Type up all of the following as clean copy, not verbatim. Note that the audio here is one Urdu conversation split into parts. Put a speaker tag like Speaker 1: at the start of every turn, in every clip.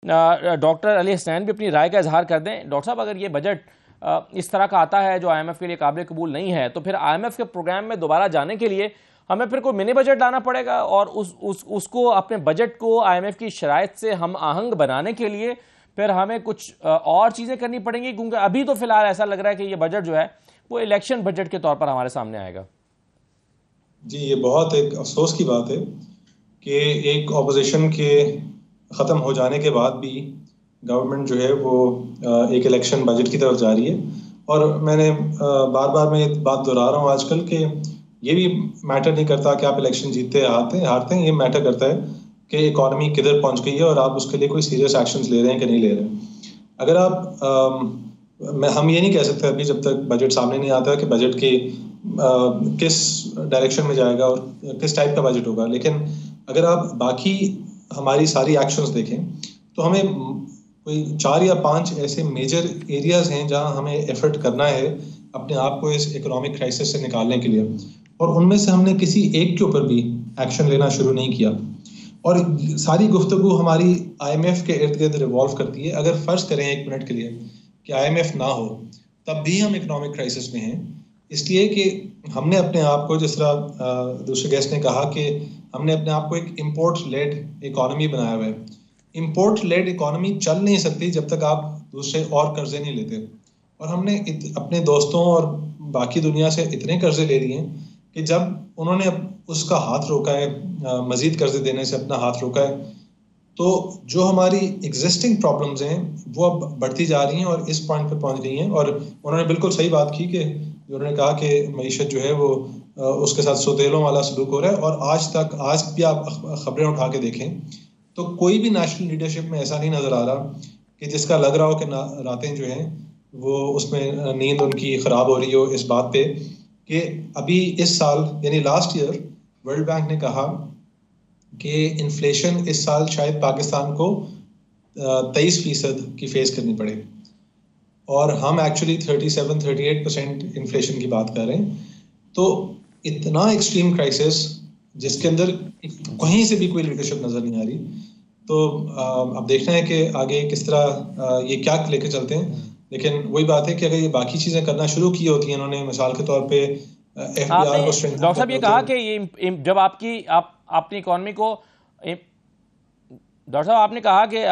Speaker 1: ڈاکٹر علی حسنین بھی اپنی رائے کا اظہار کر دیں. ڈاکٹر صاحب اگر یہ بجٹ اس طرح کا آتا ہے جو آئی ایم ایف کے لیے قابل قبول نہیں ہے تو پھر آئی ایم ایف کے پروگرام میں دوبارہ جانے کے لیے ہمیں پھر کوئی منی بجٹ لانا پڑے گا اور اس کو اپنے بجٹ کو آئی ایم ایف کی شرائط سے ہم آہنگ بنانے کے لیے پھر ہمیں کچھ اور چیزیں کرنی پڑیں گی، کیونکہ ابھی تو فی الحال ایسا لگ رہا ہے کہ یہ بجٹ جو ہے وہ الیکشن بجٹ کے طور پر ہمارے سامنے آئے گا.
Speaker 2: جی یہ بہت ایک افسوس کی بات ہے کہ ایک اپوزیشن کے ختم ہو جانے کے بعد بھی گورنمنٹ جو ہے وہ ایک الیکشن بجٹ کی طرف جا رہی ہے. اور میں نے بار بار میں بات دہرا رہا ہوں آج کل کہ یہ بھی میٹر نہیں کرتا کہ آپ الیکشن جیتتے ہارتے ہیں، یہ میٹر کرتا ہے کہ اکانومی کدھر پہنچ گئی ہے اور آپ اس کے لیے کوئی سیریس ایکشنز لے رہے ہیں کہ نہیں لے رہے ہیں. اگر آپ ہم یہ نہیں کہہ سکتے ابھی جب تک بجٹ سامنے نہیں آتا کہ بجٹ کی کس ڈائریکشن میں جائے گا اور کس ٹائپ کا بجٹ ہوگا، لیکن اگر آپ باقی ہماری ساری ایکشنز دیکھیں تو ہمیں کوئی 4 یا 5 ایسے میجر ایریاز ہیں جہاں ہمیں ایفرٹ کرنا ہے اپنے آپ کو اس اکنامک کرائسس سے نکالنے کے لیے، اور ان میں سے ہم نے کسی ایک کے اوپر بھی ایکشن لینا شروع نہیں کیا. اور ساری گفتگو ہماری آئی ایم ایف کے ارد گرد ریوالو کرتی ہے. اگر فرض کریں 1 منٹ کے لیے کہ آئی ایم ایف نہ ہو تب بھی ہم اکنامک کرائسس میں ہیں، اس لیے کہ ہم نے اپنے آپ کو، جس طرح دوسرے گیسٹ نے کہا کہ ہم نے اپنے آپ کو ایک امپورٹ لیڈ اکانومی بنایا ہوا ہے. امپورٹ لیڈ اکانومی چل نہیں سکتی جب تک آپ دوسرے اور قرضے نہیں لیتے، اور ہم نے اپنے دوستوں اور باقی دنیا سے اتنے قرضے لے لیے ہیں کہ جب انہوں نے اس کا ہاتھ روکا ہے، مزید قرضے دینے سے اپنا ہاتھ روکا ہے، تو جو ہماری ایگزسٹنگ پرابلمز ہیں وہ اب بڑھتی جا رہی ہیں اور اس پوائنٹ پہ پہنچ گئی ہیں. اور انہوں نے بالکل صحیح بات کی کہ انہوں نے کہا کہ معیشت جو ہے وہ اس کے ساتھ سودیلوں والا سلوک ہو رہا ہے. اور آج بھی آپ خبریں اٹھا کے دیکھیں تو کوئی بھی نیشنل لیڈرشپ میں ایسا نہیں نظر آ رہا کہ جس کا لگ رہا ہو کہ راتیں جو ہیں وہ اس میں نیند ان کی خراب ہو رہی ہو اس بات پہ کہ ابھی اس سال یعنی لاسٹ ایئر ورلڈ بینک نے کہا کہ انفلیشن اس سال شاید پاکستان کو 23% کی فیس کرنی پڑے، اور ہم ایکچولی 37-38% انفلیشن کی بات کر رہے ہیں. تو اتنا ایکسٹریم کرائسس جس کے اندر کہیں سے بھی کوئی لیڈرشپ نظر نہیں آ رہی. تو اب دیکھنا ہے کہ آگے کس طرح یہ کیا لے کے چلتے ہیں. لیکن وہی بات ہے کہ اگر یہ باقی چیزیں کرنا شروع کی ہوتی ہیں انہوں نے، مثال کے طور پہ ایف بی آر کو اسٹرینتھن
Speaker 1: ڈاکٹر صاحب یہ کہا کہ یہ جب آپ اپنی اکانومی کو، ڈاکٹر صاحب آپ نے کہا کہ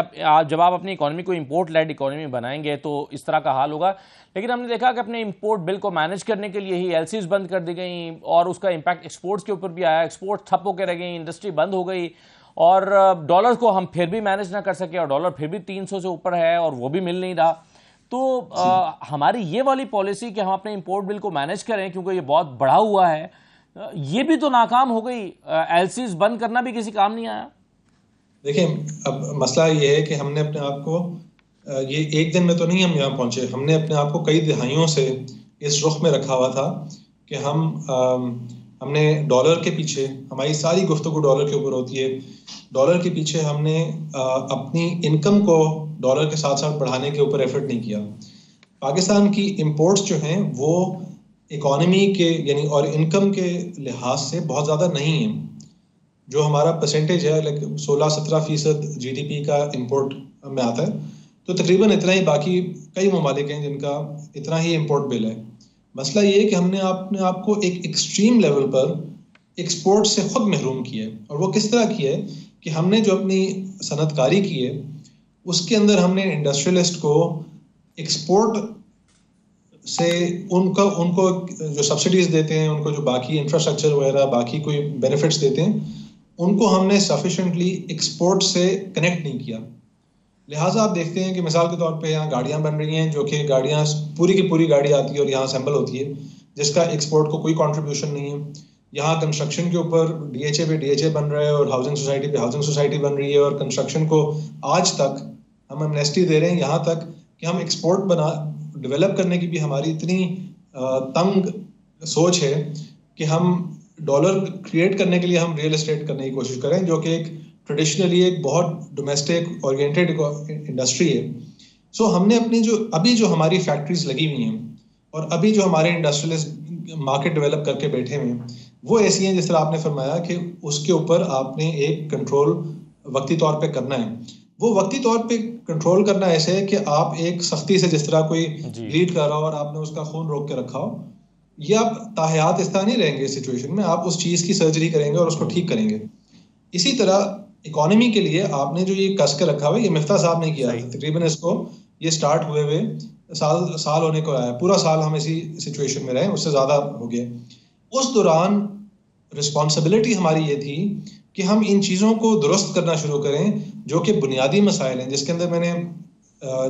Speaker 1: جب آپ اپنی اکانومی کو امپورٹ لیڈ اکانومی بنائیں گے تو اس طرح کا حال ہوگا، لیکن ہم نے دیکھا کہ اپنے امپورٹ بل کو مینج کرنے کے لیے ہی ایل سیز بند کر دی گئیں اور اس کا امپیکٹ ایکسپورٹس کے اوپر بھی آیا. ایکسپورٹ ٹھپ ہو کے رہ گئی، انڈسٹری بند ہو گئی، اور ڈالر کو ہم پھر بھی مینج نہ کر سکے اور ڈالر پھر بھی 300 سے اوپر ہے اور وہ بھی مل نہیں رہا. تو ہماری یہ والی پالیسی کہ ہم اپنے امپورٹ بل کو مینج کریں کیونکہ یہ بہت بڑھا ہوا ہے، یہ بھی تو ناکام ہو گئی. ایل سیز بند کرنا بھی کسی کام نہیں آیا.
Speaker 2: دیکھیں اب مسئلہ یہ ہے کہ ہم نے اپنے آپ کو یہ ایک دن میں تو نہیں ہم یہاں پہنچے، ہم نے اپنے آپ کو کئی دہائیوں سے اس رخ میں رکھا ہوا تھا کہ ہم نے ڈالر کے پیچھے، ہماری ساری گفتگو ڈالر کے اوپر ہوتی ہے، ڈالر کے پیچھے ہم نے اپنی انکم کو ڈالر کے ساتھ ساتھ بڑھانے کے اوپر ایفرٹ نہیں کیا. پاکستان کی امپورٹس جو ہیں وہ اکانومی کے یعنی اور انکم کے لحاظ سے بہت زیادہ نہیں ہیں. جو ہمارا پرسنٹیج ہے 16-17% جی ڈی پی کا امپورٹ میں آتا ہے، تو تقریباً اتنا ہی باقی کئی ممالک ہیں جن کا اتنا ہی امپورٹ بل ہے. مسئلہ یہ ہے کہ ہم نے اپنے آپ کو ایک ایکسٹریم لیول پر ایکسپورٹ سے خود محروم کیا ہے. اور وہ کس طرح کیا ہے کہ ہم نے جو اپنی صنعت کاری کی ہے اس کے اندر ہم نے انڈسٹریلسٹ کو ایکسپورٹ سے ان کو جو سبسڈیز دیتے ہیں، ان کو جو باقی انفراسٹرکچر وغیرہ باقی کوئی بینیفٹس دیتے ہیں، ان کو ہم نے سفیشینٹلی ایکسپورٹ سے کنیکٹ نہیں کیا. لہٰذا آپ دیکھتے ہیں کہ مثال کے طور پہ یہاں گاڑیاں بن رہی ہیں جو کہ گاڑیاں پوری کی پوری گاڑی آتی ہے اور یہاں اسمبل ہوتی ہے جس کا ایکسپورٹ کو کوئی کنٹریبیوشن نہیں ہے. یہاں کنسٹرکشن کے اوپر ڈی ایچ اے پہ ڈی ایچ اے بن رہا ہے اور ہاؤسنگ سوسائٹی پہ ہاؤسنگ سوسائٹی بن رہی ہے، اور کنسٹرکشن کو آج تک ہم ایمنیسٹی دے رہے ہیں یہاں تک کہ ہم ایکسپورٹ ڈیولپ کرنے کی بھی ہماری اتنی تنگ سوچ ہے کہ ہم ڈالر کریٹ کرنے کے لیے ہم ریئل اسٹیٹ کرنے کی کوشش کریں، جو کہ ایک ٹریڈیشنلی ایک بہت ڈومیسٹک اورینٹیڈ انڈسٹری ہے. سو ہم نے اپنی ابھی جو ہماری فیکٹریز لگی ہوئی ہیں اور ابھی جو ہمارے انڈسٹریلسٹ مارکیٹ ڈیولپ کر کے بیٹھے ہوئے ہیں وہ ایسی ہیں جس طرح آپ نے فرمایا کہ اس کے اوپر آپ نے ایک کنٹرول وقتی طور پہ کرنا ہے. وہ وقتی طور پہ کنٹرول کرنا ایسے ہے کہ آپ ایک سختی سے جس طرح کوئی بلیڈ کر رہا ہو اور آپ نے اس کا خون روک کے رکھا ہو، یہ آپ تاحیات اس طرح نہیں رہیں گے اس سچویشن میں، آپ اس چیز کی سرجری کریں گے اور اس کو ٹھیک کریں گے. اسی طرح اکانومی کے لیے آپ نے جو یہ کس کے رکھا ہوا ہے، یہ مفتاح صاحب نے کیا ہے تقریباً، اس کو یہ سٹارٹ ہوئے سال ہونے کو آیا، پورا سال ہم اسی سچویشن میں رہے، اس سے زیادہ ہو گئے. اس دوران رسپانسبلٹی ہماری یہ تھی کہ ہم ان چیزوں کو درست کرنا شروع کریں جو کہ بنیادی مسائل ہیں، جس کے اندر میں نے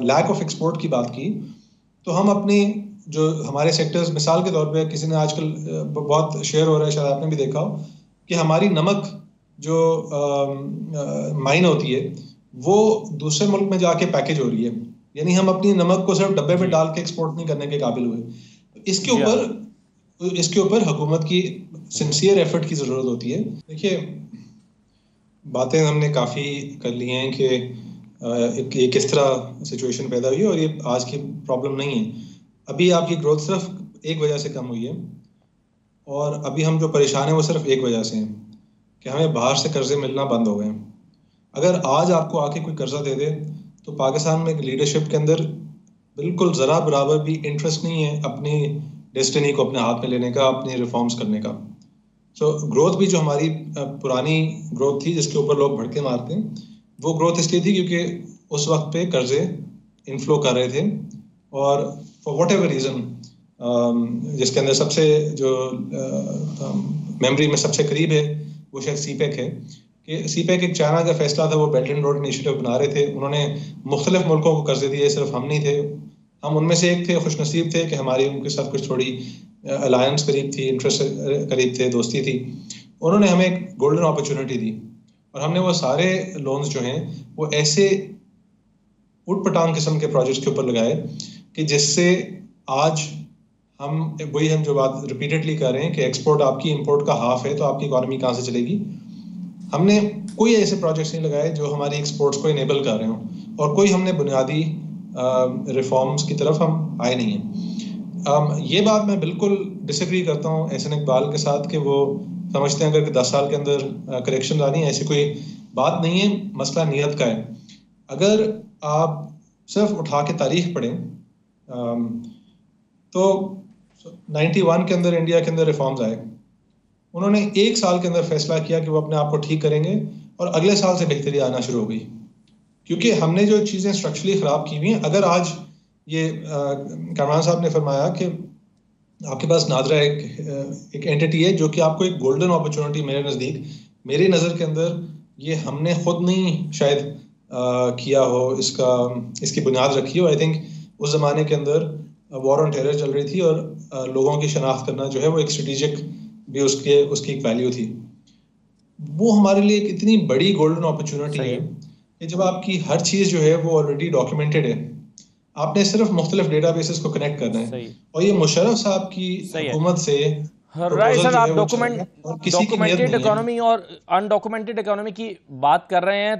Speaker 2: لیک آف ایکسپورٹ کی بات کی. تو ہم اپنی جو ہمارے سیکٹرز، مثال کے طور پہ کسی نے آج کل بہت شیئر ہو رہا ہے، شاید آپ نے بھی دیکھا ہو، کہ ہماری نمک جو مائن ہوتی ہے وہ دوسرے ملک میں جا کے پیکج ہو رہی ہے، یعنی ہم اپنی نمک کو صرف ڈبے میں ڈال کے ایکسپورٹ نہیں کرنے کے قابل ہوئے. اس کے اوپر حکومت کی سنسیئر ایفرٹ کی ضرورت ہوتی ہے. دیکھیے، باتیں ہم نے کافی کر لی ہیں کہ یہ کس طرح سچویشن پیدا ہوئی ہے، اور یہ آج کی پرابلم نہیں ہے. ابھی آپ کی گروتھ صرف ایک وجہ سے کم ہوئی ہے، اور ابھی ہم جو پریشان ہیں وہ صرف ایک وجہ سے ہیں کہ ہمیں باہر سے قرضے ملنا بند ہو گئے ہیں. اگر آج آپ کو آ کے کوئی قرضہ دے دے تو پاکستان میں لیڈرشپ کے اندر بالکل ذرا برابر بھی انٹرسٹ نہیں ہے اپنی ڈیسٹنی کو اپنے ہاتھ میں لینے کا، اپنی ریفارمز کرنے کا. سو گروتھ بھی جو ہماری پرانی گروتھ تھی جس کے اوپر لوگ بھڑکے مارتے ہیں، وہ گروتھ اس لیے تھی کیونکہ اس وقت پہ قرضے انفلو کر رہے تھے، اور فار واٹ ایور ریزن جس کے اندر سب سے جو میموری میں سب سے قریب ہے وہ شاید سی پیک ہے، کہ سی پیک ایک چائنا کا فیصلہ تھا، وہ بیلٹ اینڈ روڈ انیشیٹو بنا رہے تھے، انہوں نے مختلف ملکوں کو قرضے دیے، صرف ہم نہیں تھے، ہم ان میں سے ایک تھے. خوش نصیب تھے کہ ہماری ان کے ساتھ کچھ تھوڑی الائنس قریب تھی، انٹرسٹ قریب تھے، دوستی تھی. انہوں نے ہمیں ایک گولڈن اپرچونٹی دی، اور ہم نے وہ سارے لونز جو ہیں وہ ایسے اٹھ پٹانگ قسم کے پروجیکٹس کے اوپر لگائے کہ جس سے آج ہم جو بات ریپیٹڈلی کر رہے ہیں کہ ایکسپورٹ آپ کی امپورٹ کا ہاف ہے، تو آپ کی اکانومی کہاں سے چلے گی. ہم نے کوئی ایسے پروجیکٹس نہیں لگائے جو ہماری ایکسپورٹس کو انیبل کر رہے ہوں، اور کوئی ہم نے بنیادی ریفارمز کی طرف ہم آئے نہیں ہیں. یہ بات میں بالکل ڈس ایگری کرتا ہوں احسن اقبال کے ساتھ کہ وہ سمجھتے ہیں اگر 10 سال کے اندر کریکشن لانی ہے، ایسی کوئی بات نہیں ہے. مسئلہ نیت کا ہے. اگر آپ صرف اٹھا کے تاریخ پڑھیں تو 91 کے اندر انڈیا کے اندر ریفارمز آئے، انہوں نے 1 سال کے اندر فیصلہ کیا کہ وہ اپنے آپ کو ٹھیک کریں گے، اور اگلے سال سے بہتری آنا شروع ہو گئی، کیونکہ ہم نے جو چیزیں اسٹرکچرلی خراب کی ہوئی ہیں. اگر آج یہ کامران صاحب نے فرمایا کہ آپ کے پاس نادرا ایک اینٹی ہے جو کہ آپ کو ایک گولڈن اپرچونٹی، میرے نزدیک، میری نظر کے اندر یہ ہم نے خود نہیں شاید کیا ہو، اس کی بنیاد رکھی ہو. آئی تھنک اس زمانے کے اندر وار آن ٹیرر چل رہی تھی، اور لوگوں کی شناخت کرنا جو ہے وہ ایک اسٹریٹجک بھی اس کی ایک ویلیو تھی. وہ ہمارے لیے ایک اتنی بڑی گولڈن اپرچونٹی ہے کہ جب آپ کی ہر چیز جو ہے وہ آلریڈی ڈاکیومنٹڈ ہے، آپ نے صرف مختلف ڈیٹا بیسز کو کنیکٹ کرنا ہے. اور یہ مشرف صاحب کی حکومت سے
Speaker 1: رائے صاحب، آپ ڈاکومنٹڈ اکانومی اور انڈاکومنٹڈ اکانومی کی بات کر رہے ہیں.